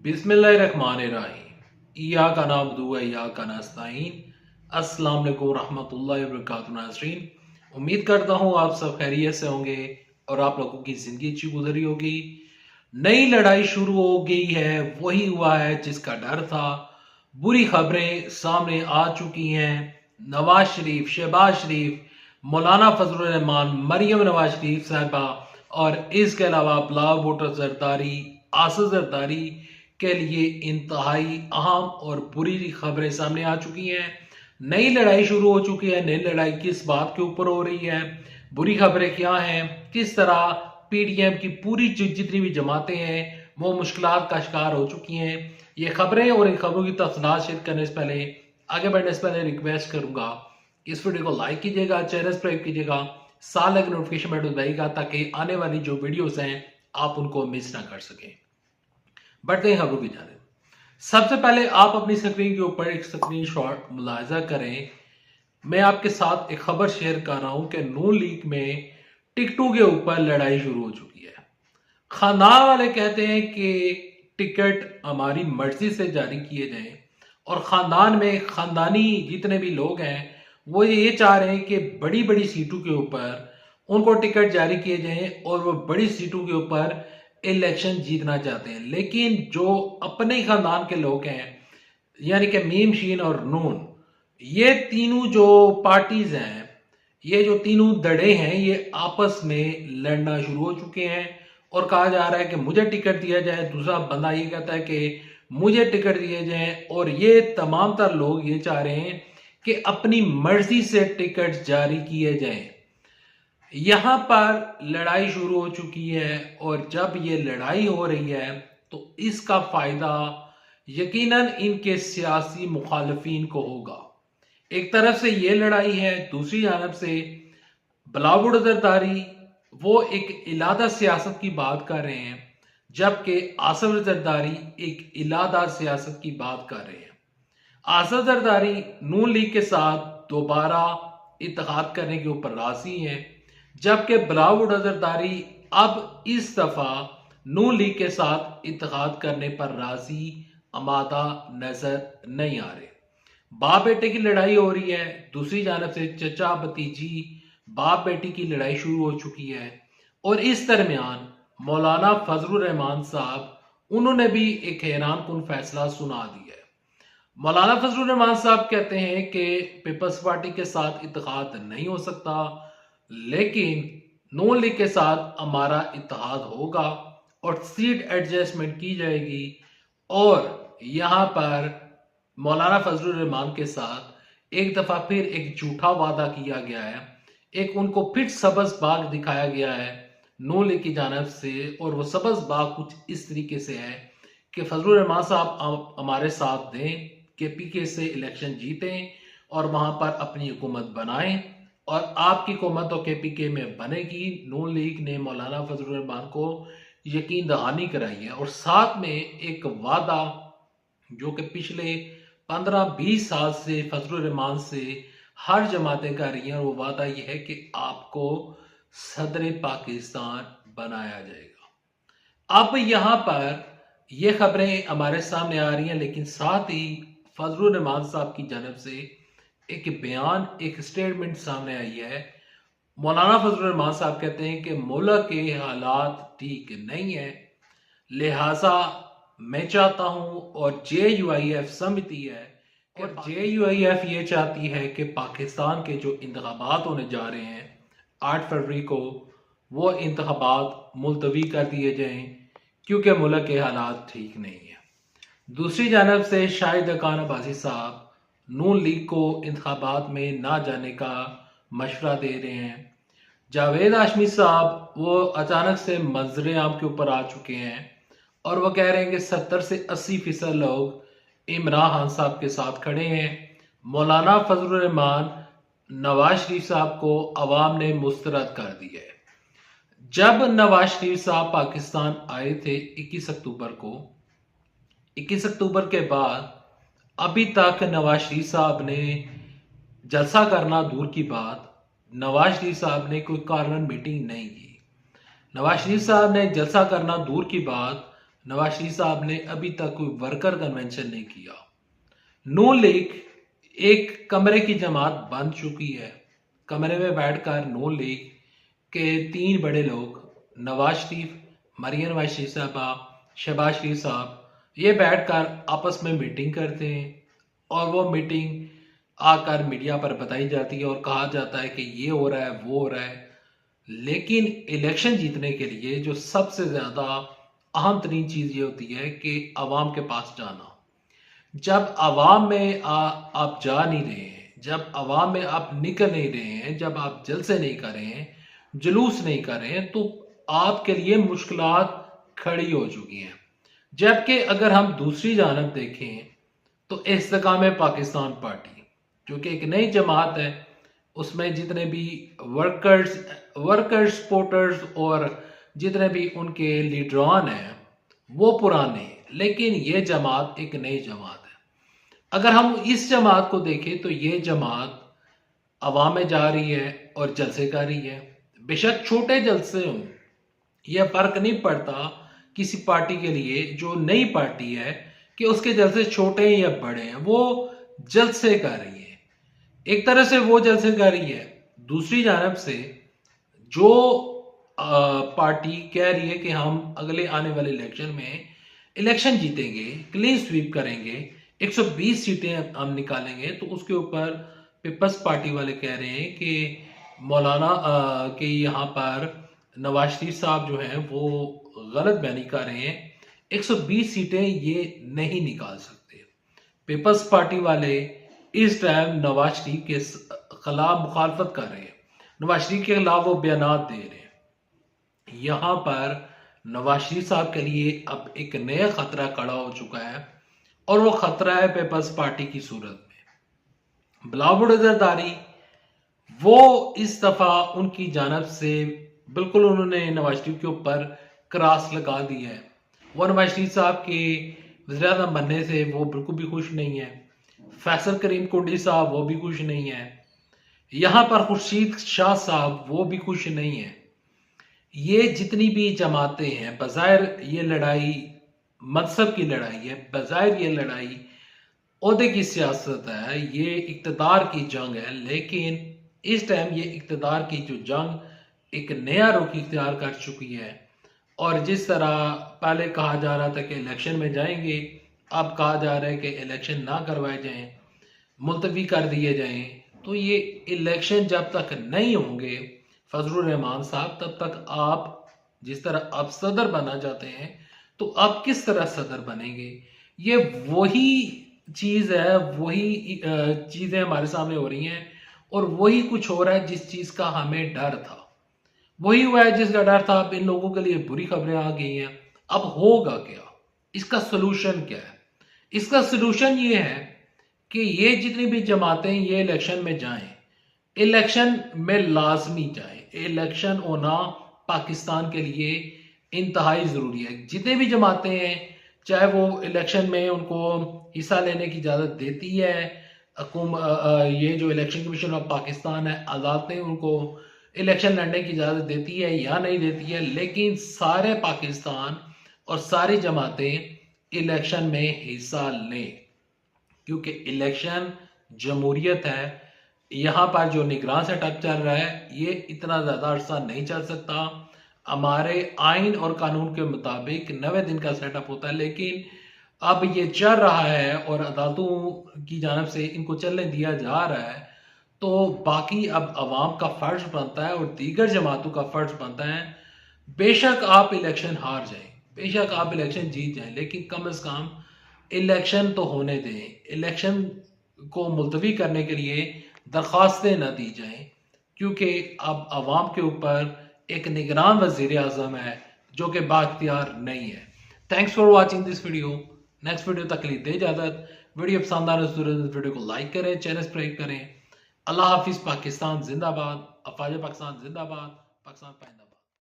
बिस्मिल्लाहिर्रहमानिर्रहीम। इय्याका नअबुदु व इय्याका नस्तईन। अस्सलाम वालेकुम रहमतुल्लाहि व बरकातुहू नाज़रीन। उम्मीद करता हूँ आप सब खैरियत से होंगे और आप लोगों की जिंदगी अच्छी गुजरी होगी। नई लड़ाई शुरू हो गई है, वही हुआ है जिसका डर था। बुरी खबरें सामने आ चुकी हैं। नवाज शरीफ, शहबाज शरीफ, मौलाना फजलुर रहमान, मरियम नवाज शरीफ साहिबा और इसके अलावा बिलावल भुट्टो जरदारी, आसिफ जरदारी के लिए इंतहाई अहम और बुरी खबरें सामने आ चुकी हैं। नई लड़ाई शुरू हो चुकी है। नई लड़ाई किस बात के ऊपर हो रही है, बुरी खबरें क्या हैं, किस तरह पीडीएम की पूरी जितनी भी जमातें हैं वो मुश्किलात का शिकार हो चुकी हैं। ये खबरें और इन खबरों की तफसीलात शेयर करने से पहले, आगे बढ़ने से पहले रिक्वेस्ट करूंगा इस वीडियो को लाइक कीजिएगा, चैनल सब्सक्राइब कीजिएगा, साथ लगे नोटिफिकेशन बेल दबाइएगा ताकि आने वाली जो वीडियोस हैं आप उनको मिस ना कर सकें। बढ़ते हैं खबरों की जानिब। सबसे पहले आप अपनी स्क्रीन के ऊपर एक स्क्रीनशॉट मुलाहिजा करें। मैं आपके साथ एक खबर शेयर कर रहा हूं कि नून लीग में टिकटों के ऊपर लड़ाई शुरू हो चुकी है। खानदान वाले कहते हैं कि टिकट हमारी मर्जी से जारी किए जाएं और खानदान में खानदानी जितने भी लोग हैं वो ये चाह रहे हैं कि बड़ी बड़ी सीटों के ऊपर उनको टिकट जारी किए जाएं और वो बड़ी सीटों के ऊपर इलेक्शन जीतना चाहते हैं। लेकिन जो अपने ही खानदान के लोग हैं यानी कि मीम शीन और नून, ये तीनों जो पार्टीज हैं, ये जो तीनों दड़े हैं, ये आपस में लड़ना शुरू हो चुके हैं और कहा जा रहा है कि मुझे टिकट दिया जाए, दूसरा बंदा ये कहता है कि मुझे टिकट दिए जाए। और ये तमाम तर लोग ये चाह रहे हैं कि अपनी मर्जी से टिकट जारी किए जाएं। यहां पर लड़ाई शुरू हो चुकी है और जब ये लड़ाई हो रही है तो इसका फायदा यकीनन इनके सियासी मुखालफीन को होगा। एक तरफ से ये लड़ाई है, दूसरी जानब से बिलावल भुट्टो जरदारी वो एक इलादा सियासत की बात कर रहे हैं, जबकि आसिफ जरदारी एक इलादा सियासत की बात कर रहे हैं। आसिफ जरदारी नून लीग के साथ दोबारा इत्तेहाद करने के ऊपर राजी हैं, जबकि बिलावल भुट्टो जरदारी अब इस दफा नून लीग के साथ इत्तेहाद करने पर राजी आमादा नजर नहीं आ रहे। बाप बेटे की लड़ाई हो रही है, दूसरी जानब से चचा भतीजी बाप बेटी की लड़ाई शुरू हो चुकी है। और इस दरमियान मौलाना फजलुर रहमान साहब उन्होंने भी एक हैरान कुन फैसला सुना दिया है। मौलाना फजलुर रहमान साहब कहते हैं कि पीपल्स पार्टी के साथ इत्तेहाद नहीं हो सकता, लेकिन नून लीग के साथ हमारा इत्तेहाद होगा और सीट एडजस्टमेंट की जाएगी। और यहाँ पर मौलाना फजलुर रहमान के साथ एक दफा फिर एक झूठा वादा किया गया है, एक उनको फिर सब्ज बाग दिखाया गया है नून लीग की जानब से। और वो सब्ज बाग कुछ इस तरीके से है कि फजलुर रहमान साहब हमारे साथ दें, केपीके से इलेक्शन जीतें और वहां पर अपनी हुकूमत बनाएं और आपकी हुकूमत तो केपीके में बनेगी। नून लीग ने मौलाना फजलुर रहमान को यकीन दहानी कराई है और साथ में एक वादा जो कि पिछले 15-20 साल से फजलुर रहमान से हर जमातें कर रही हैं, और वो वादा यह है कि आपको सदर पाकिस्तान बनाया जाएगा। अब यहाँ पर ये खबरें हमारे सामने आ रही हैं, लेकिन साथ ही फजलुर रहमान साहब की जानब से एक बयान, एक स्टेटमेंट सामने आई है। मौलाना फजलुर रहमान साहब कहते हैं कि मुल्क के हालात ठीक नहीं है, लिहाजा मैं चाहता हूं और JUIF समिति है और JUIF ये चाहती है कि पाकिस्तान के जो इंतखाबात होने जा रहे हैं 8 फरवरी को, वो इंतखाबात मुलतवी कर दिए जाएं क्योंकि मुल्क के हालात ठीक नहीं है। दूसरी जानब से शाहिद हक्कान अब्बासी साहब नून लीग को इंतखाबात में ना जाने का मशवरा दे रहे हैं। जावेद हाशमी साहब वो अचानक से मंजर आम के ऊपर आ चुके हैं और वो कह रहे हैं कि 70 से 80% लोग इमरान खान साहब के साथ खड़े हैं। मौलाना फजलुर रहमान, नवाज शरीफ साहब को अवाम ने मुस्तरद कर दिया है। जब नवाज शरीफ साहब पाकिस्तान आए थे 21 अक्टूबर को, 21 अक्टूबर के बाद अभी तक नवाज शरीफ साहब ने जलसा करना दूर की बात, नवाज शरीफ साहब ने कोई कॉर्नर मीटिंग नहीं की। नवाज शरीफ साहब ने जलसा करना दूर की बात, नवाज शरीफ साहब ने अभी तक कोई वर्कर कन्वेंशन नहीं किया। नून लीग एक कमरे की जमात बन चुकी है। कमरे में बैठकर नून लीग के 3 बड़े लोग, नवाज शरीफ, मरियम नवाज शरीफ साहबा, शहबाज शरीफ साहब, ये बैठकर आपस में मीटिंग करते हैं और वो मीटिंग आकर मीडिया पर बताई जाती है और कहा जाता है कि ये हो रहा है, वो हो रहा है। लेकिन इलेक्शन जीतने के लिए जो सबसे ज़्यादा अहम तरीन चीज़ ये होती है कि आवाम के पास जाना। जब आवाम में आप जा नहीं रहे हैं, जब आवाम में आप निकल नहीं रहे हैं, जब आप जलसे नहीं कर रहे हैं, जुलूस नहीं कर रहे हैं, तो आपके लिए मुश्किलात खड़ी हो चुकी हैं। जबकि अगर हम दूसरी जानब देखें तो इस्तेकाम पाकिस्तान पार्टी जो कि एक नई जमात है, उसमें जितने भी वर्कर्स सपोर्टर्स और जितने भी उनके लीडरान हैं वो पुराने हैं, लेकिन ये जमात एक नई जमात है। अगर हम इस जमात को देखें तो ये जमात अवाम में जा रही है और जलसे कर रही है। बेशक छोटे जलसे हों, यह फर्क नहीं पड़ता किसी पार्टी के लिए जो नई पार्टी है कि उसके जलसे छोटे हैं या बड़े हैं, वो जलसे कर रही है। एक तरह से वो जलसे कर रही है। दूसरी जानब से जो पार्टी कह रही है कि हम अगले आने वाले इलेक्शन में इलेक्शन जीतेंगे, क्लीन स्वीप करेंगे, 120 सीटें हम निकालेंगे, तो उसके ऊपर पीपल्स पार्टी वाले कह रहे हैं कि मौलाना के यहाँ पर नवाज शरीफ साहब जो हैं वो गलत बयानी कर रहे हैं, 120 सीटें ये नहीं निकाल सकते। पीपल्स पार्टी वाले इस टाइम नवाज शरीफ के खिलाफ मुखालफत कर रहे हैं, नवाज शरीफ के खिलाफ वो बयानात दे रहे हैं। यहाँ पर नवाज शरीफ साहब के लिए अब एक नया खतरा खड़ा हो चुका है और वो खतरा है पीपल्स पार्टी की सूरत में। बिलावल जरदारी वो इस दफा उनकी जानब से बिल्कुल उन्होंने नवाज शरीफ के ऊपर क्रॉस लगा दी है। वो नवाज शरीफ साहब के वज़ीर-ए-आज़म बनने से वो बिल्कुल भी खुश नहीं है। फैसल करीम कुंडी साहब वो भी खुश नहीं है। यहाँ पर खुर्शीद शाह साहब वो भी खुश नहीं है। ये जितनी भी जमातें हैं, बज़ाहिर ये लड़ाई मजहब की लड़ाई है, बज़ाहिर ये लड़ाई ओहदे की सियासत है, ये इक़्तिदार की जंग है। लेकिन इस टाइम ये इक़्तिदार की जो जंग एक नया रुख इख्तियार कर चुकी है और जिस तरह पहले कहा जा रहा था कि इलेक्शन में जाएंगे, अब कहा जा रहा है कि इलेक्शन ना करवाए जाएं, मुलतवी कर दिए जाएं। तो ये इलेक्शन जब तक नहीं होंगे फजलुर रहमान साहब, तब तक आप जिस तरह अब सदर बनना चाहते हैं तो आप किस तरह सदर बनेंगे? ये वही चीज़ है, वही चीज़ें हमारे सामने हो रही हैं और वही कुछ हो रहा है जिस चीज़ का हमें डर था, वही हुआ है जिसका डर था। अब इन लोगों के लिए बुरी खबरें आ गई हैं। अब होगा क्या? इसका सोल्यूशन क्या है? इसका सोल्यूशन ये है कि ये जितनी भी जमातें ये इलेक्शन में जाएं, इलेक्शन में लाजमी जाएं। इलेक्शन होना पाकिस्तान के लिए इंतहाई ज़रूरी है। जितने भी जमातें हैं, चाहे वो इलेक्शन में उनको हिस्सा लेने की इजाज़त देती है ये जो इलेक्शन कमीशन ऑफ पाकिस्तान है, अदालतें उनको इलेक्शन लड़ने की इजाज़त देती है या नहीं देती है, लेकिन सारे पाकिस्तान और सारी जमातें इलेक्शन में हिस्सा लें, क्योंकि इलेक्शन जमहूरियत है। यहाँ पर जो निगरान सेटअप चल रहा है ये इतना ज़्यादा अरसा नहीं चल सकता। हमारे आइन और कानून के मुताबिक 90 दिन का सेटअप होता है, लेकिन अब ये चल रहा है और अदालतों की जानब से इनको चलने दिया जा रहा है। तो बाकी अब अवाम का फ़र्ज बनता है और दीगर जमातों का फ़र्ज बनता है, बेशक आप इलेक्शन हार जाएं, बेशक आप इलेक्शन जीत जाएं, लेकिन कम से कम इलेक्शन तो होने दें। इलेक्शन को मुलतवी करने के लिए दरख्वास्तें न दी जाएं, क्योंकि अब अवाम के ऊपर एक निगरान वज़ीर आज़म है जो कि बाख्तियार नहीं है। Thanks for watching this video. Next video तक के लिए दे इजाज़त। वीडियो पसंद आने से वीडियो को लाइक करें, चैनल सब्सक्राइब करें। अल्लाह हाफिज़। पाकिस्तान जिंदाबाद। अफवाज पाकिस्तान जिंदाबाद। पाकिस्तान पाइंदाबाद।